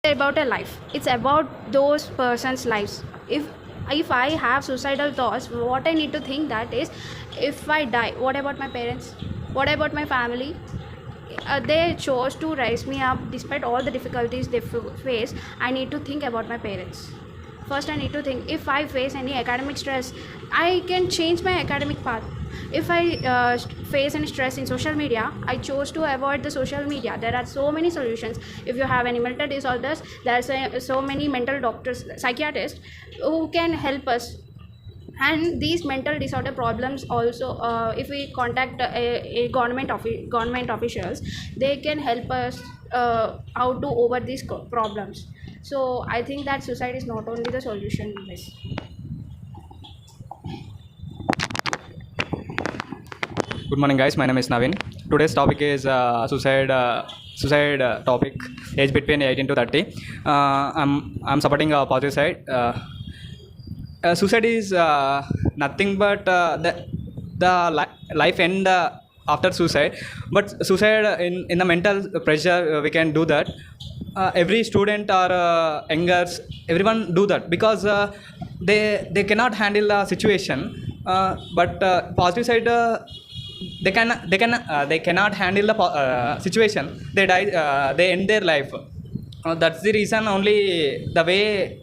about a life. It's about those persons' lives. If I have suicidal thoughts, what I need to think that is, if I die, what about my parents? What about my family? They chose to raise me up despite all the difficulties they face. I need to think about my parents. First, I need to think, if I face any academic stress, I can change my academic path. If I face any stress in social media, I chose to avoid the social media. There are so many solutions. If you have any mental disorders, there are so many mental doctors, psychiatrists who can help us. And these mental disorder problems also, if we contact a government officials, they can help us how to over these problems. So I think that suicide is not only the solution in this. Good morning, guys. My name is Navin. Today's topic is suicide topic, age between 18 to 30. I'm supporting a positive side. Suicide is nothing but life end after suicide. But suicide in the mental pressure, we can do that. Every student or youngers, everyone do that because they cannot handle the situation. But positive side, they cannot handle the situation. They die. They end their life. That's the reason. Only the way.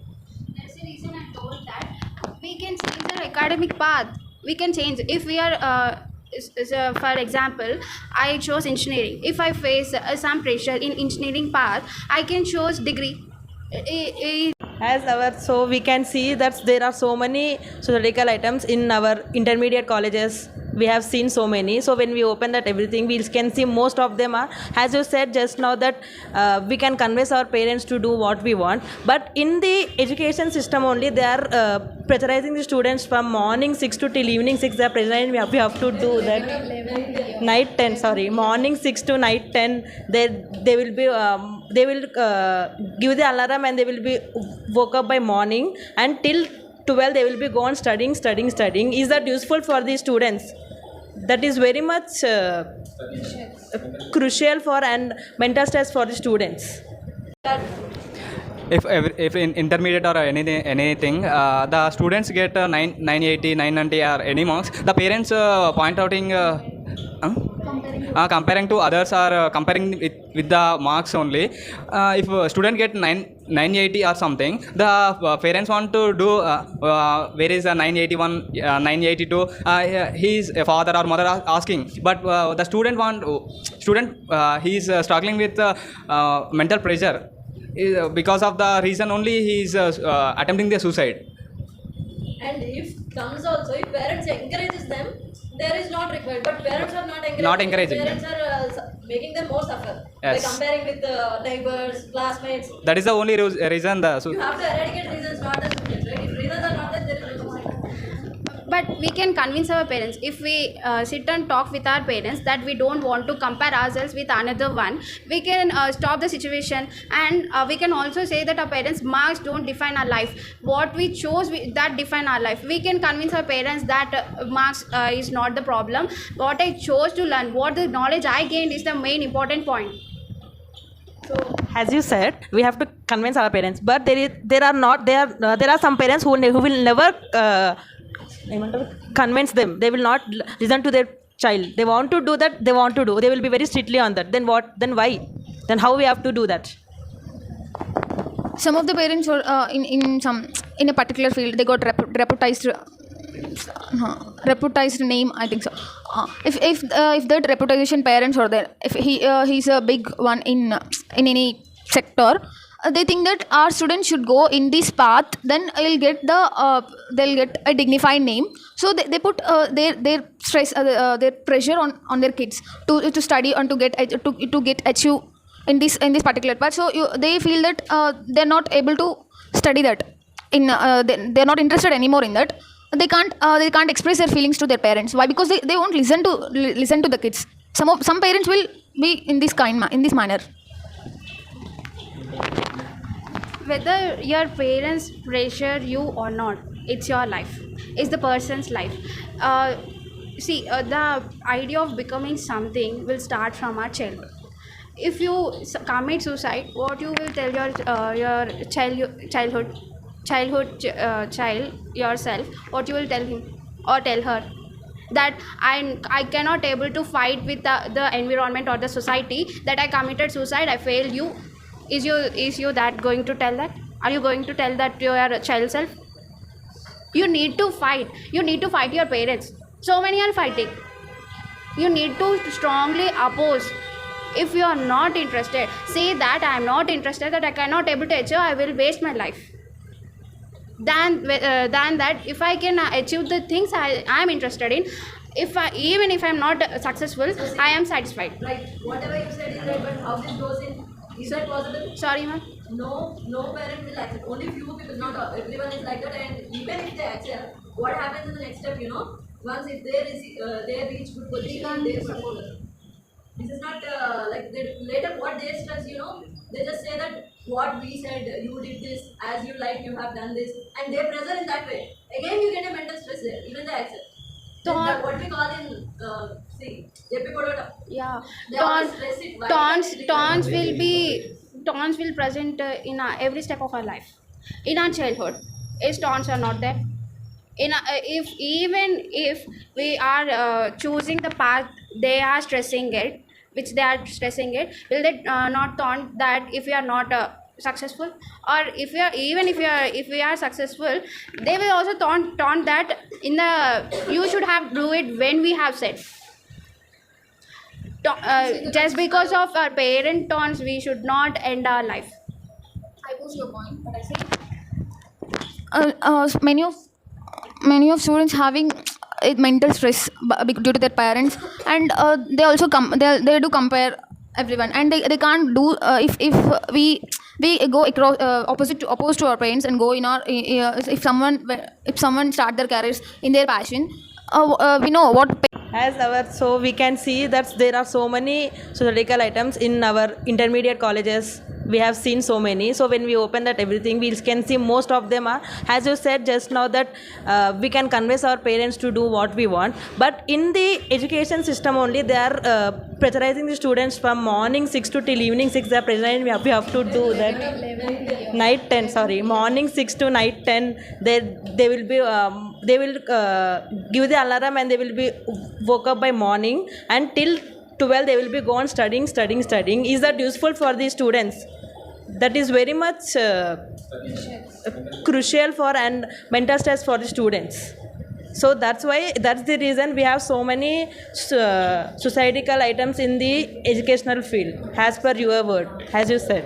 That's the reason I told that we can change our academic path. We can change if we are. For example, I chose engineering. If I face some pressure in engineering path, I can choose degree. So we can see that there are so many surgical items in our intermediate colleges. We have seen so many. So when we open that everything, we can see most of them are, as you said just now, that we can convince our parents to do what we want. But in the education system only, they are pressurizing the students from morning 6 to till evening 6. They are pressurizing we have to do that. Night 10, sorry, morning 6 to night 10. They will be give the alarm and they will be woke up by morning, and till 12 they will be gone studying. Is that useful for the students? That is very much crucial for and mental stress for the students. If in intermediate or anything, the students get 980, 990 or any marks, the parents point outing comparing to others or comparing with the marks only. If a student get 980 or something, the parents want to do where is the 981, 982. His father or mother are asking, but the student he is struggling with mental pressure. Because of the reason only he is attempting the suicide. And if comes also, if parents encourages them, there is not required. But parents are not encouraging. Parents are making them more suffer. Yes. By comparing with neighbors, classmates. That is the only reason. You have to eradicate reasons, not the students. Right? If reasons are not there, there is no point. But we can convince our parents if we sit and talk with our parents that we don't want to compare ourselves with another one. We can stop the situation, and we can also say that our parents' marks don't define our life. What we chose that define our life. We can convince our parents that marks is not the problem. What I chose to learn, what the knowledge I gained is the main important point. So, as you said, we have to convince our parents, but there are some parents who will never convince them. They will not listen to their child. They want to do that. They want to do. They will be very strictly on that. Then what? Then why? Then how we have to do that? Some of the parents are in a particular field. They got reputized name, I think so. If that reputation parents are there, if he's a big one in any sector, they think that our students should go in this path, then they'll get a dignified name. So they put their stress, their pressure on their kids to study and to get achieve in this particular path. So they feel that they're not able to study that. They're not interested anymore in that. They can't express their feelings to their parents. Why? Because they won't listen to the kids. Some parents will be in this manner. Whether your parents pressure you or not, it's your life. It's the person's life. The idea of becoming something will start from our childhood. if you commit suicide, what you will tell your child yourself, what you will tell him or tell her, that I cannot able to fight with the environment or the society, that I committed suicide, I failed you. Is you that going to tell that? Are you going to tell that to your child self? You need to fight. You need to fight your parents. So many are fighting. You need to strongly oppose. If you are not interested, say that I am not interested, that I cannot able to achieve, I will waste my life. Than that, if I can achieve the things I am interested in, even if I am not successful, I am satisfied. Right, whatever you said is right, but how this goes in, is that possible? Sorry, ma'am. No parent will accept. Only few people, not everyone is like that. And even if they accept, what happens in the next step? Once if they reach good position, they support. This is not like later what they stress. They just say that what we said, you did this, as you like, you have done this, and they pressure in that way. Again, you get a mental stress there. Even they accept. That what we call in Yeah, they always stress it. Why taunts will present in every step of our life. In our childhood, is taunts are not there. If we are choosing the path they are stressing it, which they are stressing it, will they not taunt that if we are not successful? Or if we are successful, they will also taunt that you should have do it when we have said. Just because of our parent taunts, we should not end our life. I pose your point, but I say many of students having mental stress due to their parents, and they also they do compare everyone, and they can't do if we go across opposed to our parents and go in our if someone start their careers in their passion, we know what. So we can see that there are so many societal items in our intermediate colleges. We have seen so many. So when we open that everything, we can see most of them are, as you said just now, that we can convince our parents to do what we want. But in the education system only, they are pressurizing the students from morning 6 to till evening 6. They are pressurizing we have to do that. Night 10, sorry, morning 6 to night 10. They will be give the alarm and they will be woke up by morning, and till 12 they will be gone studying. Is that useful for the students? That is very much crucial for and mental stress for the students. So that's the reason we have so many societal items in the educational field, as per your word, as you said.